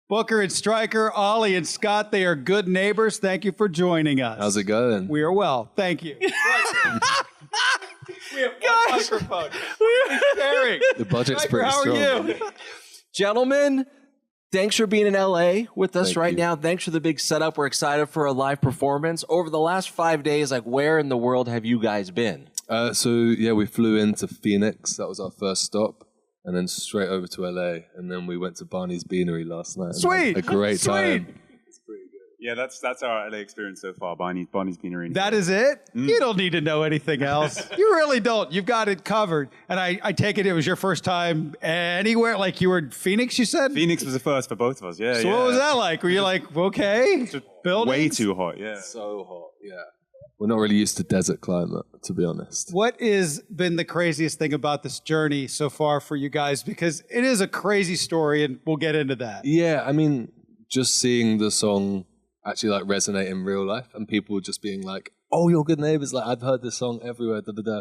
Booker and Stryker, Ollie and Scott, they are good neighbors. Thank you for joining us. How's it going? We are well. Thank you. We have one microphone. Sharing. The budget's Stryker, pretty how strong. are you? Gentlemen, thanks for being in LA with us Thank you. now. Thanks for the big setup. We're excited for a live performance. Over the last 5 days, like, where in the world have you guys been? We flew into Phoenix. That was our first stop. And then straight over to LA. And then we went to Barney's Beanery last night. Sweet. A great time. Yeah, that's our LA experience so far. Barney's Beanery. That is it? You don't need to know anything else. You really don't. You've got it covered. And I take it was your first time anywhere? Like you were in Phoenix, you said? Phoenix was the first for both of us. Yeah. So what was that like? Were you like, okay? Buildings? Way too hot. Yeah. So hot, yeah. We're not really used to desert climate, to be honest. What has been the craziest thing about this journey so far for you guys? Because it is a crazy story, and we'll get into that. Yeah, I mean, just seeing the song actually like resonate in real life and people just being like, oh, you're good neighbors. Like, I've heard this song everywhere. Da, da, da.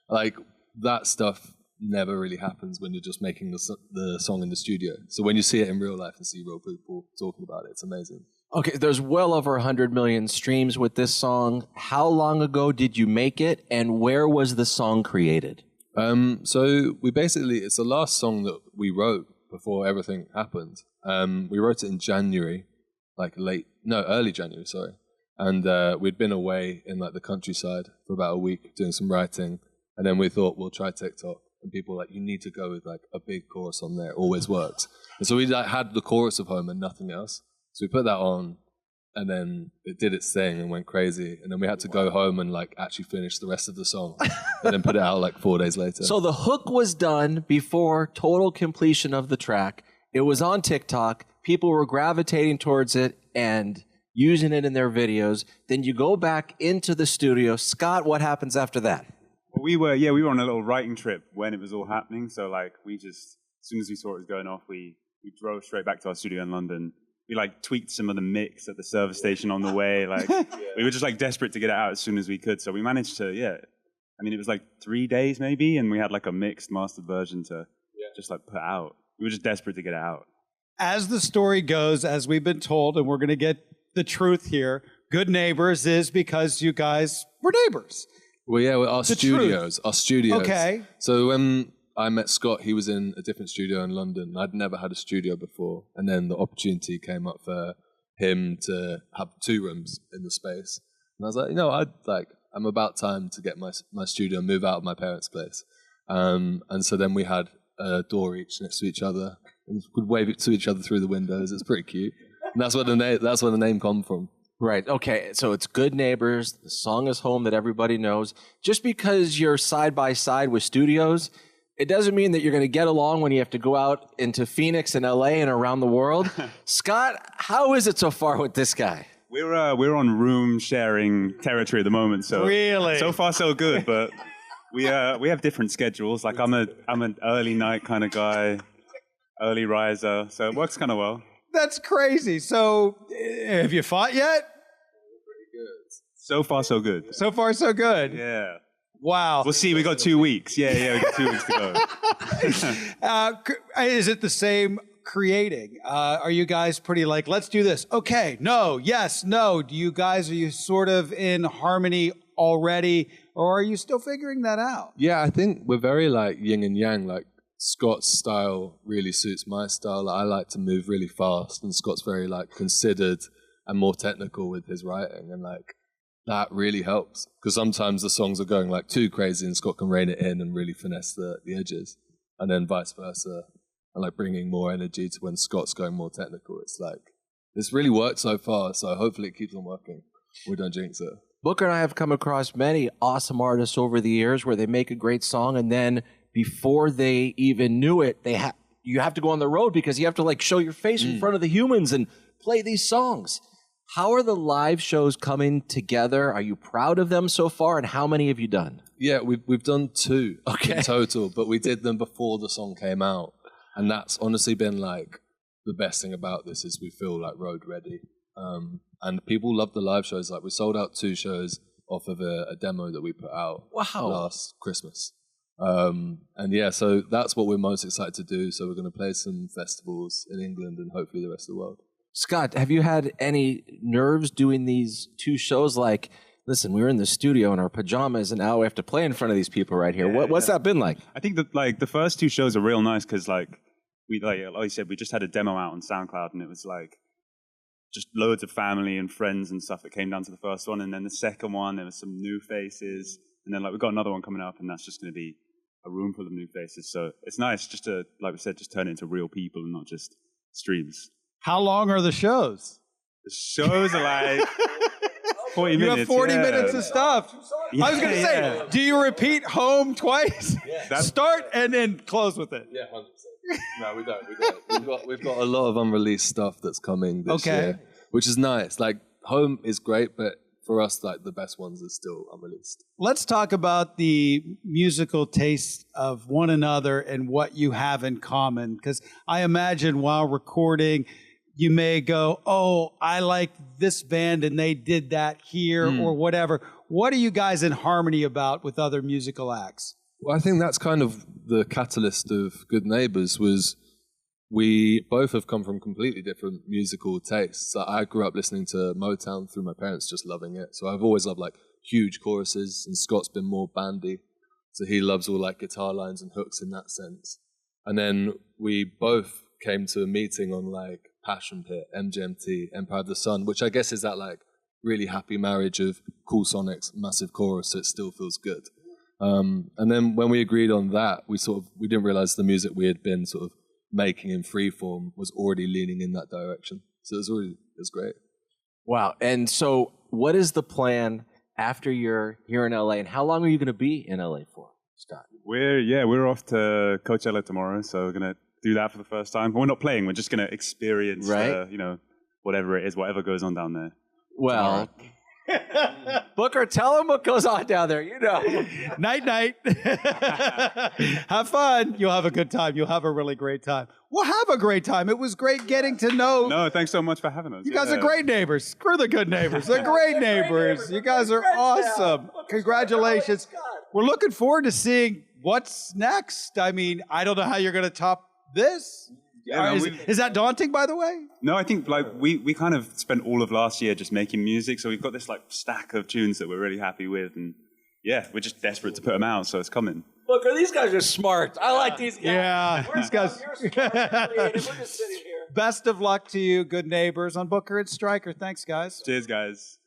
Like, that stuff never really happens when you're just making the song in the studio. So when you see it in real life and see real people talking about it, it's amazing. Okay, there's well over 100 million streams with this song. How long ago did you make it, and where was the song created? So we basically, it's the last song that we wrote before everything happened. We wrote it in January, early January, sorry. And we'd been away in like the countryside for about a week doing some writing. And then we thought, we'll try TikTok. And people were like, you need to go with like a big chorus on there. It always works. And so we like had the chorus of Home and nothing else. So we put that on, and then it did its thing and went crazy. And then we had to go home and like actually finish the rest of the song, and then put it out like 4 days later. So the hook was done before total completion of the track. It was on TikTok. People were gravitating towards it and using it in their videos. Then you go back into the studio. Scott, what happens after that? Well, we were on a little writing trip when it was all happening. So like as soon as we saw it was going off, we drove straight back to our studio in London. We like tweaked some of the mix at the service station on the way. Like we were just like desperate to get it out as soon as we could. So we managed to, I mean, it was like 3 days maybe, and we had like a mixed mastered version to just like put out. We were just desperate to get it out. As the story goes, as we've been told, and we're going to get the truth here, Good Neighbors is because you guys were neighbors. Well, yeah, our studios. Okay. So when I met Scott, he was in a different studio in London. I'd never had a studio before. And then the opportunity came up for him to have 2 rooms in the space. And I was like, I'm about time to get my studio and move out of my parents' place. And so then we had a door each next to each other. And we could wave it to each other through the windows. It's pretty cute. And that's where the name come from. Right. Okay. So it's Good Neighbors. The song is Home that everybody knows. Just because you're side by side with studios, it doesn't mean that you're going to get along when you have to go out into Phoenix and LA and around the world. Scott, how is it so far with this guy? We're on room sharing territory at the moment. So Really? so far so good, but we have different schedules. Like I'm an early night kind of guy, early riser. So it works kind of well. That's crazy. So have you fought yet? So far so good. So far, so good. Yeah. Wow. We'll see. We got 2 weeks. Yeah, we got 2 weeks to go. Is it the same creating? Are you guys pretty like, let's do this? Okay, no, yes, no. Are you sort of in harmony already, or are you still figuring that out? Yeah, I think we're very like yin and yang. Like Scott's style really suits my style. I like to move really fast, and Scott's very like considered and more technical with his writing, and like that really helps because sometimes the songs are going like too crazy, and Scott can rein it in and really finesse the edges, and then vice versa, and like bringing more energy to when Scott's going more technical. It's like it's really worked so far, so hopefully it keeps on working. We don't jinx it. Booker and I have come across many awesome artists over the years where they make a great song, and then before they even knew it, you have to go on the road because you have to like show your face in front of the humans and play these songs. How are the live shows coming together? Are you proud of them so far, and how many have you done? Yeah, we've done 2 in total, but we did them before the song came out, and that's honestly been like the best thing about this is we feel like road ready, and people love the live shows. Like we sold out 2 shows off of a demo that we put out last Christmas. And yeah, so that's what we're most excited to do. So we're going to play some festivals in England and hopefully the rest of the world. Scott, have you had any nerves doing these two shows? Like, listen, we were in the studio in our pajamas, and now we have to play in front of these people right here. What's that been like? I think that like the first two shows are real nice because like I said, we just had a demo out on SoundCloud, and it was like just loads of family and friends and stuff that came down to the first one, and then the second one there was some new faces, and then like we've got another one coming up, and that's just going to be a room full of new faces. So it's nice just to, like we said, just turn it into real people and not just streams. How long are the shows? The shows are like 40 minutes. You have 40 minutes of stuff. I was going to say, do you repeat home twice? Start and then close with it. Yeah, 100%. No, we don't. We've got a lot of unreleased stuff that's coming this year, which is nice. Like, home is great, but for us, like, the best ones are still unreleased. Let's talk about the musical taste of one another and what you have in common. Because I imagine while recording, you may go, oh, I like this band and they did that here or whatever. What are you guys in harmony about with other musical acts? Well, I think that's kind of the catalyst of Good Neighbours was we both have come from completely different musical tastes. So I grew up listening to Motown through my parents, just loving it. So I've always loved like huge choruses, and Scott's been more bandy. So he loves all like guitar lines and hooks in that sense. And then we both came to a meeting on like Passion Pit, MGMT, Empire of the Sun, which I guess is that like really happy marriage of cool sonics, massive chorus, so it still feels good. And then when we agreed on that, we didn't realize the music we had been sort of making in freeform was already leaning in that direction. So it was great. Wow. And so what is the plan after you're here in LA, and how long are you going to be in LA for, Scott? We're off to Coachella tomorrow, so we're going to do that for the first time. But we're not playing, we're just going to experience, whatever it is, whatever goes on down there. Well, Booker, tell him what goes on down there, Night. Have fun. You'll have a good time. You'll have a really great time. We'll have a great time. It was great getting to know. No, thanks so much for having us. You guys are great neighbors. Screw the good neighbors. They're great neighbors. You guys are awesome. Congratulations. We're looking forward to seeing what's next. I mean, I don't know how you're going to top this. Is that daunting, by the way? No, I think like we kind of spent all of last year just making music, so we've got this like stack of tunes that we're really happy with, and yeah, we're just desperate to put them out, so it's coming. Booker, these guys are smart. I like these guys. Yeah, these guys. You're smart, we're just sitting here. Best of luck to you, Good Neighbors, on Booker and Stryker. Thanks, guys. Cheers, guys.